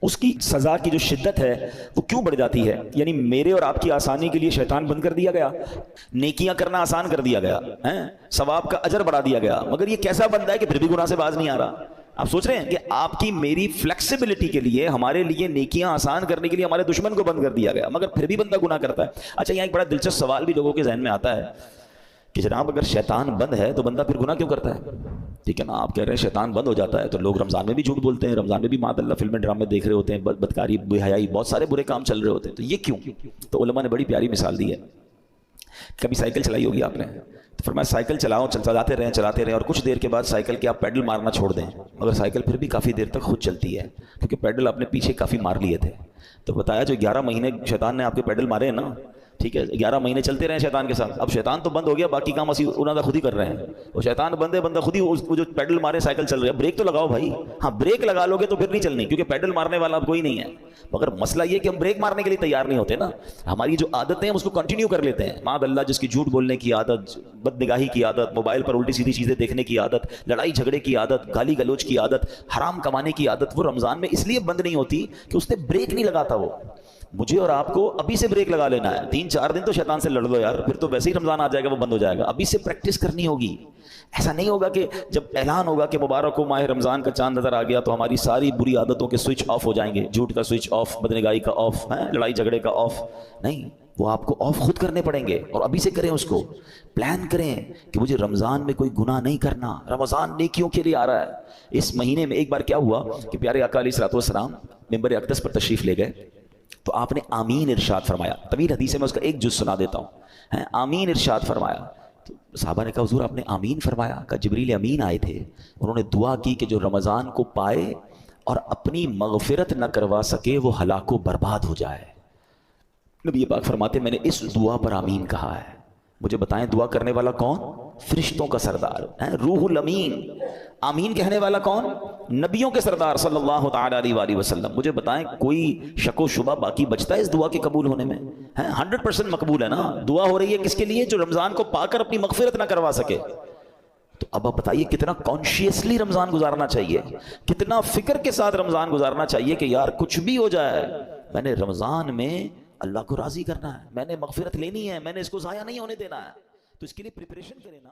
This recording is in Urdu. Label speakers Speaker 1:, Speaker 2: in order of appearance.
Speaker 1: اس کی سزا کی جو شدت ہے وہ کیوں بڑھ جاتی ہے؟ یعنی میرے اور آپ کی آسانی کے لیے شیطان بند کر دیا گیا، نیکیاں کرنا آسان کر دیا گیا، ثواب کا اجر بڑھا دیا گیا، مگر یہ کیسا بندہ ہے کہ پھر بھی گناہ سے باز نہیں آ رہا؟ آپ سوچ رہے ہیں کہ آپ کی میری فلیکسیبلٹی کے لیے، ہمارے لیے نیکیاں آسان کرنے کے لیے ہمارے دشمن کو بند کر دیا گیا، مگر پھر بھی بندہ گناہ کرتا ہے۔ اچھا، یہاں ایک بڑا دلچسپ سوال بھی لوگوں کے ذہن میں آتا ہے کہ جناب اگر شیطان بند ہے تو بندہ پھر گناہ کیوں کرتا ہے؟ ٹھیک ہے نا، آپ کہہ رہے ہیں شیطان بند ہو جاتا ہے تو لوگ رمضان میں بھی جھوٹ بولتے ہیں، رمضان میں بھی معاذ اللہ فلمیں ڈرامے دیکھ رہے ہوتے ہیں، بدکاری، بے حیائی، بہت سارے برے کام چل رہے ہوتے ہیں، تو یہ کیوں؟ تو علماء نے بڑی پیاری مثال دی ہے۔ کبھی سائیکل چلائی ہوگی آپ نے، تو فرمایا سائیکل چلاؤ، چلاتے رہیں اور کچھ دیر کے بعد سائیکل کے آپ پیڈل مارنا چھوڑ دیں، مگر سائیکل پھر بھی کافی دیر تک خود چلتی ہے کیونکہ پیڈل آپ نے پیچھے کافی مار لیے تھے۔ تو بتایا جو 11 مہینے شیطان نے آپ کے پیڈل مارے ہیں نا، ٹھیک ہے، 11 مہینے چلتے رہے شیطان کے ساتھ، اب شیطان تو بند ہو گیا، باقی کام اسی انہوں نے خود ہی کر رہے ہیں۔ وہ شیطان بند ہے، بندہ خود ہی وہ جو پیڈل مارے سائیکل چل رہی ہے، بریک تو لگاؤ بھائی، ہاں بریک لگا لو گے تو پھر نہیں چلنی، کیونکہ پیڈل مارنے والا اب کوئی نہیں ہے۔ مگر مسئلہ یہ کہ ہم بریک مارنے کے لیے تیار نہیں ہوتے نا، ہماری جو عادتیں ہیں اس کو کنٹینیو کر لیتے ہیں۔ معاذ اللہ جس کی جھوٹ بولنے کی عادت، بد نگاہی کی عادت، موبائل پر الٹی سیدھی چیزیں دیکھنے کی عادت، لڑائی جھگڑے کی عادت، گالی گلوچ کی عادت، حرام کمانے کی عادت، وہ رمضان میں اس لیے بند نہیں ہوتی کہ اس نے بریک نہیں لگاتا۔ وہ مجھے اور آپ کو ابھی سے بریک لگا لینا ہے، 3-4 دن تو شیطان سے لڑ لو یار، پھر تو ویسے ہی رمضان آ جائے گا، وہ بند ہو جائے گا۔ ابھی سے پریکٹس کرنی ہوگی۔ ایسا نہیں ہوگا کہ جب اعلان ہوگا کہ مبارک ہو ماہ رمضان کا چاند نظر آ گیا تو ہماری ساری بری عادتوں کے سوئچ آف ہو جائیں گے، جھوٹ کا سوئچ آف، بدنگاہی کا آف، لڑائی جھگڑے کا آف، نہیں، وہ آپ کو آف خود کرنے پڑیں گے، اور ابھی سے کریں، اس کو پلان کریں کہ مجھے رمضان میں کوئی گناہ نہیں کرنا، رمضان نیکیوں کے لیے آ رہا ہے۔ اس مہینے میں ایک بار کیا ہوا کہ پیارے آقا علیہ الصلوۃ والسلام ممبر اقدس پر تشریف لے گئے تو آپ نے آمین ارشاد فرمایا۔ طویل حدیث ہے، میں اس کا ایک جز سنا دیتا ہوں۔ آمین ارشاد فرمایا تو صحابہ نے کہا حضور آپ نے آمین فرمایا؟ کہا جبریل امین آئے تھے، انہوں نے دعا کی کہ جو رمضان کو پائے اور اپنی مغفرت نہ کروا سکے وہ ہلاک و برباد ہو جائے۔ نبی پاک فرماتے میں نے اس دعا پر آمین کہا ہے۔ مجھے بتائیں دعا کرنے والا کون؟ فرشتوں کا سردار روح الامین۔ آمین کہنے والا کون؟ نبیوں کے سردار صلی اللہ تعالی علیہ وآلہ وسلم۔ مجھے بتائیں کوئی شک و شبہ باقی بچتا ہے اس دعا کے قبول ہونے میں؟ 100% مقبول ہے نا۔ دعا ہو رہی ہے کس کے لیے؟ جو رمضان کو پا کر اپنی مغفرت نہ کروا سکے۔ تو اب آپ بتائیے کتنا کانشیسلی رمضان گزارنا چاہیے، کتنا فکر کے ساتھ رمضان گزارنا چاہیے کہ یار کچھ بھی ہو جائے میں نے رمضان میں اللہ کو راضی کرنا ہے، میں نے مغفرت لینی ہے، میں نے اس کو ضائع نہیں ہونے دینا ہے۔ تو اس کے لیے پریپریشن کریں نا۔